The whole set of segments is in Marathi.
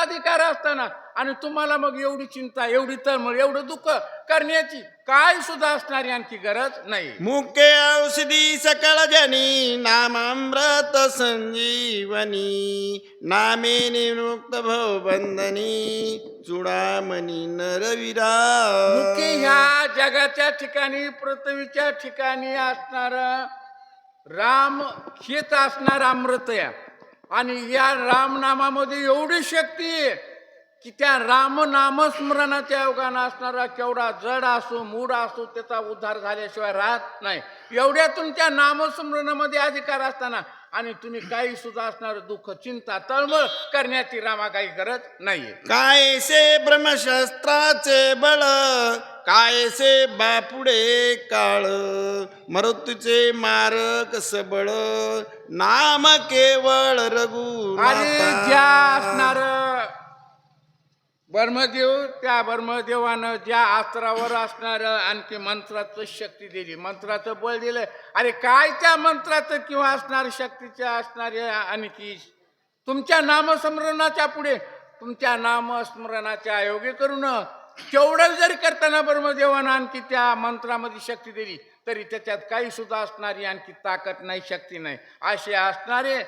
अधिकार असताना आणि तुम्हाला मग एवढी चिंता, एवढी तळमळ, एवढं दुःख करण्याची काय सुद्धा असणारी आणखी गरज नाही. मुके औषधी सकळ जनी नामामृत संजीवनी नामे निरुक्त भव बंधनी चुडामणी नरविरा. मुके ह्या जगाच्या ठिकाणी, पृथ्वीच्या ठिकाणी असणार राम हेच असणार अमृत आहे. आणि या रामनामामध्ये एवढी शक्ती आहे की त्या राम नामस्मरणाच्या योगानं असणारा केवढा जड असो, मूड असो, त्याचा उद्धार झाल्याशिवाय राहत नाही. एवढ्या तुमच्या नामस्मरणामध्ये अधिकार असताना आणि तुम्ही काही सुद्धा असणार दुःख, चिंता, तळमळ करण्याची रामा काही गरज नाहीये. कायसे ब्रह्मशस्त्राचे बळ कायसे बापुडे काळ मृत्यूचे मारक सबळ नाम केवळ आणि रघुनाथा. ज्या असणार ब्रह्मदेव, त्या ब्रह्मदेवानं ज्या अस्त्रावर असणार आणखी मंत्राचं शक्ती दिली, मंत्राचं बळ दिलं. अरे काय त्या मंत्राचं किंवा असणार शक्तीच्या असणारे आणखी तुमच्या नामस्मरणाच्या पुढे, तुमच्या नामस्मरणाच्या योगे करून केवढं जरी करताना ब्रह्मदेवानं आणखी त्या मंत्रामध्ये शक्ती दिली तरी त्याच्यात काही सुद्धा असणारी आणखी ताकद नाही, शक्ती नाही. असे असणारे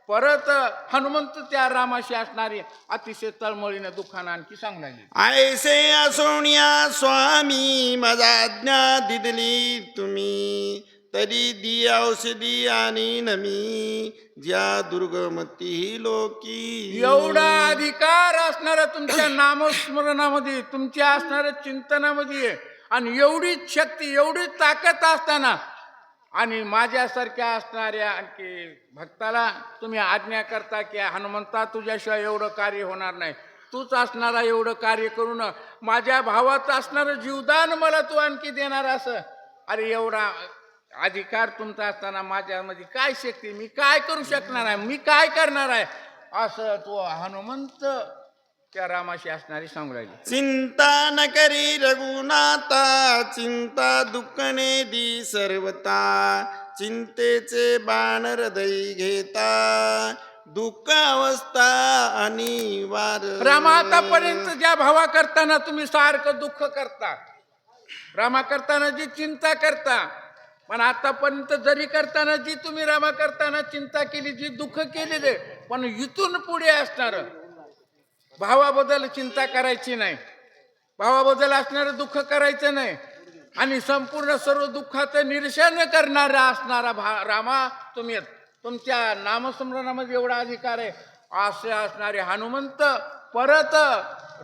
परत हनुमंत त्या रामाशी असणारे अतिशय तळमळीनं दुःखानं आणखी सांगू लागले. ऐसे असोनिया स्वामी माझा आज्ञा दिदली तुम्ही तरी दी औषधी आणि नमी ज्या दुर्गमती लोकी. एवढा अधिकार असणारा तुमच्या नामस्मरणामध्ये, तुमच्या असणाऱ्या चिंतनामध्ये आणि एवढी शक्ती, एवढी ताकद असताना आणि माझ्यासारख्या असणाऱ्या आणखी भक्ताला तुम्ही आज्ञा करता की हनुमंता तुझ्याशिवाय एवढं कार्य होणार नाही, तूच असणारा एवढं कार्य करून माझ्या भावाचं असणारं जीवदान मला तू आणखी देणार. असं अरे एवढा अधिकार तुमचा असताना माझ्यामध्ये काय शक्ती, मी काय करू शकणार आहे, मी काय करणार आहे, असं तो हनुमंत त्या रामाशी असणारी सांगू लागली. चिंता न करी रघुनाथा चिंता दुःखने दी सर्वता चिंतेचे बाण हृदय घेता दुःख अवस्था अनिवार. रामा आतापर्यंत ज्या भावा करताना तुम्ही सारखं दुःख करता, रामा करताना जी चिंता करता, पण आतापर्यंत जरी करताना जी तुम्ही रामा करताना चिंता केली, जी दुःख केलेले, पण इथून पुढे असणार भावाबद्दल चिंता करायची नाही, भावाबद्दल असणारं दुःख करायचं नाही आणि संपूर्ण सर्व दुःखाचं निरसन करणारा असणारा रामा तुम्ही, तुमच्या नामस्मरणामध्ये एवढा अधिकार आहे असे असणारे हनुमंत परत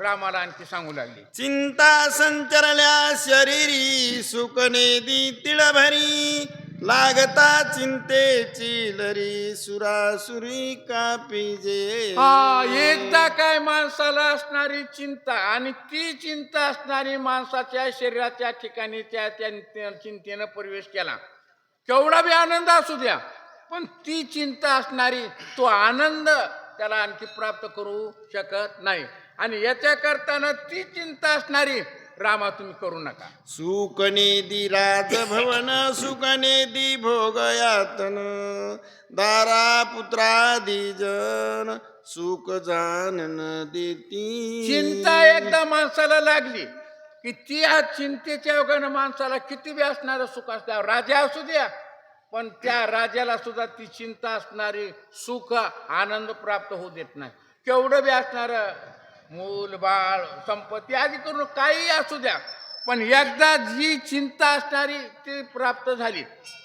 रामाला आणखी सांगू लागले. चिंता संचरल्या शरीरी सुखने दी तिळभरी लागता चिंतेची लरी सुरासुरी कापिजे. एकदा काय माणसाला असणारी चिंता आणि ती चिंता असणारी माणसाच्या शरीराच्या ठिकाणी त्या चिंतेनं प्रवेश केला, केवढा बी आनंद असू द्या, पण ती चिंता असणारी तो आनंद त्याला आणखी प्राप्त करू शकत नाही. आणि याच्या करताना ती चिंता असणारी रामा तुम्ही करू नका. सुखने दी राजभवन सुखने दी भोगयातन दारा पुत्रादी जन सुख जानन देती. चिंता एकदा माणसाला लागली की ती या चिंतेच्या योगानं माणसाला किती बी असणारं सुख असतं, राजा असू द्या, पण त्या राजाला सुद्धा ती चिंता असणारी सुख आनंद प्राप्त होऊ देत नाही. केवढं बी असणारं मूल बाळ संपत्ती आदी करून काही असू द्या, पण एकदा जी चिंता असणारी ती प्राप्त झाली,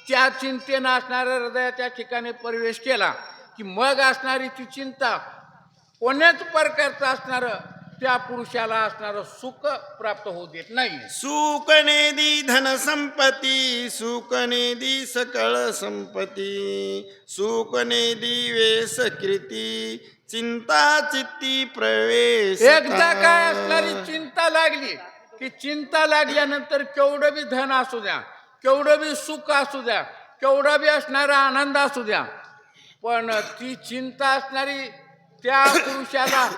त्या चिंतेनं असणाऱ्या हृदयाच्या ठिकाणी प्रवेश केला की मग असणारी ती चिंता कोण्याच प्रकारचं असणारं त्या पुरुषाला असणारं सुख प्राप्त होऊ देत नाही. सुखने दी धन संपत्ती सुखने दी सकळ संपत्ती सुखने दी वेस कृती चिंता चित्ती प्रवेश. एकदा काय असणारी चिंता लागली की चिंता लागल्यानंतर केवढं बी धन असू द्या, केवढं बी सुख असू द्या, केवढा बी असणारा आनंद असू द्या, पण ती चिंता असणारी त्या पुरुषाला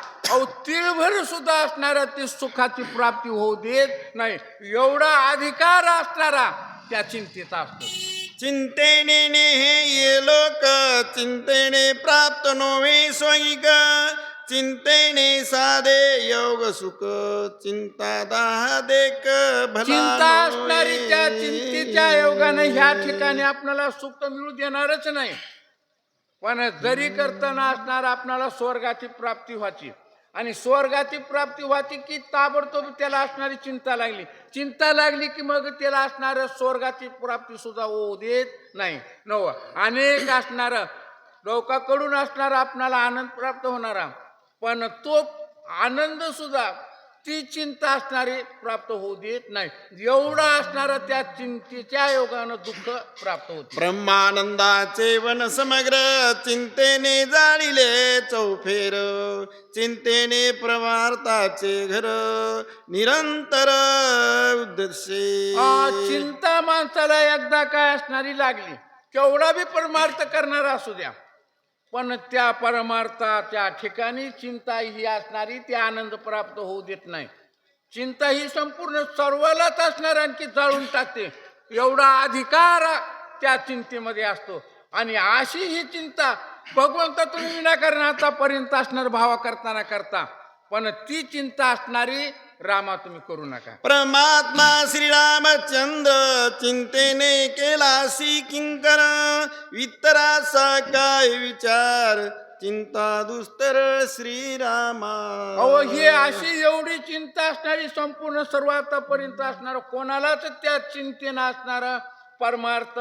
तिळभर सुद्धा असणारा ती सुखाची प्राप्ती होऊ देत नाही. एवढा अधिकार असणारा त्या चिंतेचा असतो. चिंतेने हे ये लोक चिंतेने प्राप्त नोवे स्वैग चिंतेने साधे योग सुख चिंता दाह देक भला चिंता असणारी त्या नोई. चिंतेच्या योगाने ह्या ठिकाणी आपल्याला सुख मिळू देणारच नाही. पण जरी करताना असणार आपल्याला स्वर्गाची प्राप्ती व्हायची, आणि स्वर्गाची प्राप्ती व्हायची की ताबडतोब त्याला असणारी चिंता लागली की मग त्याला असणार स्वर्गाची प्राप्ती सुद्धा होऊ देत नाही. अनेक असणार लोकांकडून असणार आपणाला आनंद प्राप्त होणारा, पण तो आनंद सुद्धा ती चिंता असणारी प्राप्त होऊ देत नाही. एवढा असणारा त्या चिंतेच्या योगानं दुःख प्राप्त होते. ब्रह्मानंदाचे वन समग्र चिंतेने जाळिले चौफेर चिंतेने प्रवार्ताचे घर निरंतर उद्देशे. चिंता माणसाला एकदा काय असणारी लागली, केवढा बी परमार्थ करणारा असू द्या, पण त्या परमार्थाच्या ठिकाणी चिंता ही असणारी ती आनंद प्राप्त होऊ देत नाही. चिंता ही संपूर्ण सर्वालाच असणार, आणखी जाळून टाकते. एवढा अधिकार त्या चिंतेमध्ये असतो. आणि अशी ही चिंता भगवंता तुम्ही विनाकारण आतापर्यंत असणार भावा करता, पण ती चिंता असणारी रामा तुम्ही करू नका. परमात्मा श्रीरामचंद्र चिंतेने केलासी किंकर वितरासा काय विचार चिंता दुस्तर श्रीरामा. अहो ही अशी एवढी चिंता असणारी संपूर्ण सर्व आतापर्यंत असणार कोणालाच त्या चिंतेनं असणारा परमार्थ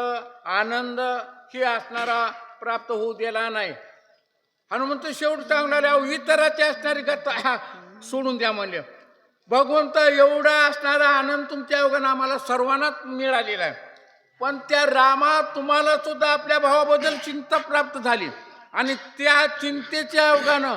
आनंद ही असणारा प्राप्त होऊ दिला नाही. हनुमंत शेवट सांगणारे इतराची असणारी गता सोडून द्या म्हणले. भगवंत एवढा असणारा आनंद तुमच्या योगानं आम्हाला सर्वांनाच मिळालेला आहे, पण त्या रामा तुम्हाला सुद्धा आपल्या भावाबद्दल चिंता प्राप्त झाली, आणि त्या चिंतेच्या योगानं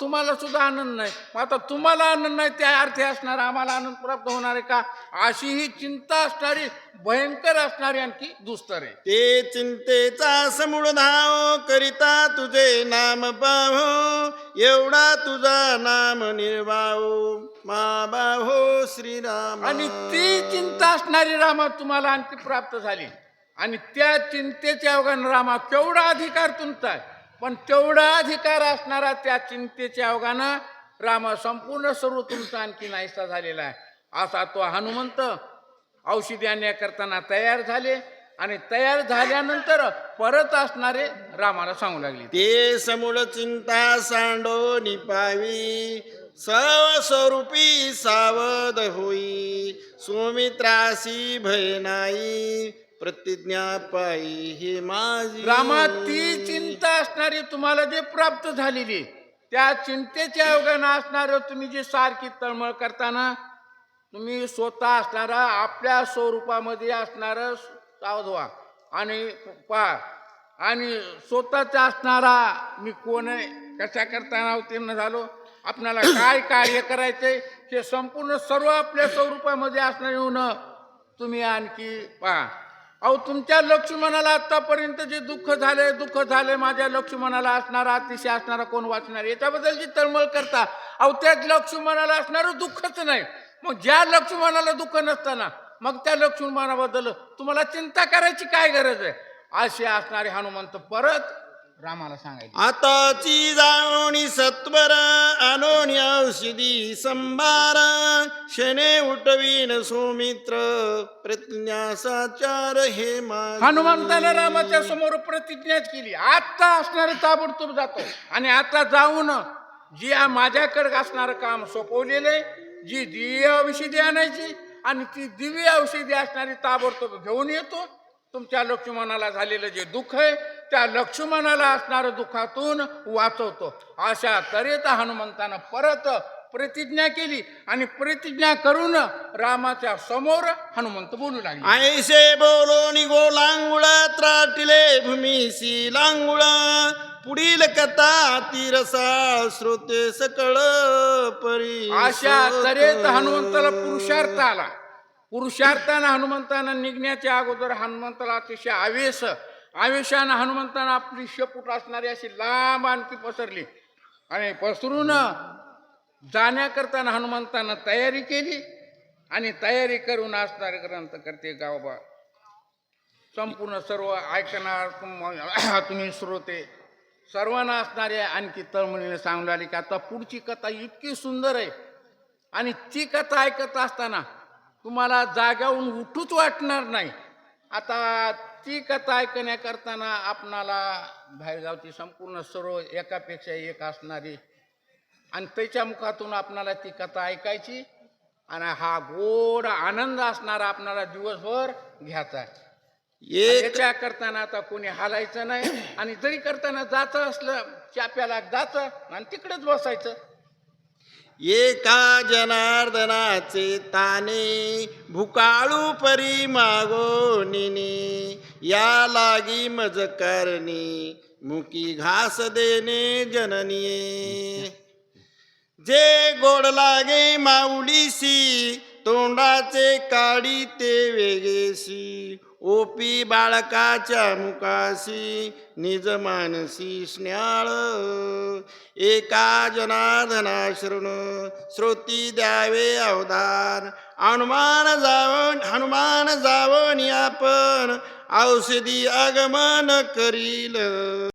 तुम्हाला सुद्धा आनंद नाही. आता तुम्हाला आनंद नाही त्या अर्थी असणार आम्हाला आनंद प्राप्त होणार आहे का? अशी ही चिंता असणारी भयंकर असणारी आणखी दुस्तर आहे. ते चिंतेचा समूळ धाव करिता तुझे नाम पाहो एवढा तुझा नाम निर्वाहो मा बाहो श्रीराम. आणि ती चिंता असणारी रामा तुम्हाला आणखी प्राप्त झाली, आणि त्या चिंतेच्या योगानं रामा केवढा अधिकार तुमचा आहे, पण तेवढा अधिकार असणारा त्या चिंतेच्या योगानं रामा संपूर्ण सर्व तुमचा आणखी नाहीसा झालेला आहे. असा तो हनुमंत औषधी आणण्याकरताना तयार झाले, आणि तयार झाल्यानंतर परत असणारे रामाला सांगू लागले. ते समूळ चिंता सांडो निपावी स्वस्वरूपी सावध होई सुमित्रासी भय नाही प्रतिज्ञा पायी हे माझी. रामा ती चिंता असणारी तुम्हाला जे प्राप्त झालेली त्या चिंतेच्या योगानं असणार तुम्ही जी सारखी तळमळ करताना तुम्ही स्वतः असणारा आपल्या स्वरूपामध्ये असणार सावध व्हा आणि पहा, आणि स्वतःचा असणारा मी कोण आहे, कशा करताना अवतीर्ण झालो, आपणाला काय कार्य करायचंय हे संपूर्ण सर्व आपल्या स्वरूपामध्ये असणार येऊन तुम्ही आणखी पहा. तुमच्या लक्ष्मणाला आतापर्यंत जे दुःख झाले माझ्या लक्ष्मणाला असणारा अतिशय असणारा कोण वाचणार याच्याबद्दल जी तळमळ करता, त्या लक्ष्मणाला असणारं दुःखच नाही. मग ज्या लक्ष्मणाला दुःख नसताना मग त्या लक्ष्मणाबद्दल तुम्हाला चिंता करायची काय गरज आहे? असे असणारे हनुमंत परत रामाला सांगायचे. आताची जाणोनी सत्वर आणोनी औषधी संभार शने उठवीन सुमित्र प्रतिज्ञा साचार हे माझे. हनुमंताने रामाच्या समोर प्रतिज्ञाच केली, आता असणारे ताबडतोब जातो, आणि आता जाऊन जी माझ्याकडे असणारं काम सोपवलेले जी दिव्य औषधी आणायची आणि ती दिव्य औषधी असणारी ताबडतोब घेऊन येतो. तुमच्या लक्ष्मणाला झालेलं जे दुःख आहे त्या लक्ष्मणाला असणाऱ्या दुःखातून वाचवतो. अशा तऱ्हेत हनुमंतानं परत प्रतिज्ञा केली, आणि प्रतिज्ञा करून रामाच्या समोर हनुमंत बोलू लागले. ऐसे बोलो निगो लांगुळ त्राटिले भूमीसी लांगुळ पुढील कथा तीरसा श्रोते सकळ परी. अशा तऱ्हेत हनुमंताला पुरुषार्थ आला. पुरुषार्थानं हनुमंतानं निघण्याच्या अगोदर हनुमंताला अतिशय आवेशानं हनुमंतानं आपली शेपूट असणारी अशी लांब आणखी पसरली, आणि पसरून जाण्याकरताना हनुमंतानं तयारी केली, आणि तयारी करून असणारे ग्रंथ करते गावबा संपूर्ण सर्व ऐकणार तुम्ही श्रोते सर्वांना असणारे आणखी तळमळीने सांगू लागले की आता पुढची कथा इतकी सुंदर आहे आणि ती कथा ऐकत असताना तुम्हाला जाग्यावरून उठूच वाटणार नाही. आता ती कथा ऐकण्याकरताना आपणाला बाहेरगावची संपूर्ण सर्व एकापेक्षा एक असणारी आणि त्याच्या मुखातून आपणाला ती कथा ऐकायची आणि हा गोड आनंद असणारा आपणाला दिवसभर घ्यायचा आहे. एक याच्या करताना आता कोणी हालायचं नाही आणि जरी करताना जायचं असलं चाप्याला जायचं आणि तिकडेच बसायचं. एका जनार्दनाचे ताने भुकाळू परी मागोनिने या लागी मज करणे मुकी घास देणे जननीये. जे गोड लागे माऊलीसी तोंडाचे काढी ते वेगेसी ओपी बाळकाच्या मुखासी निज मानसी स्न्याळ. एका जनार्दना शरण श्रोती द्यावे अवधान हनुमान जावणी आपण औषधी आगमन करील.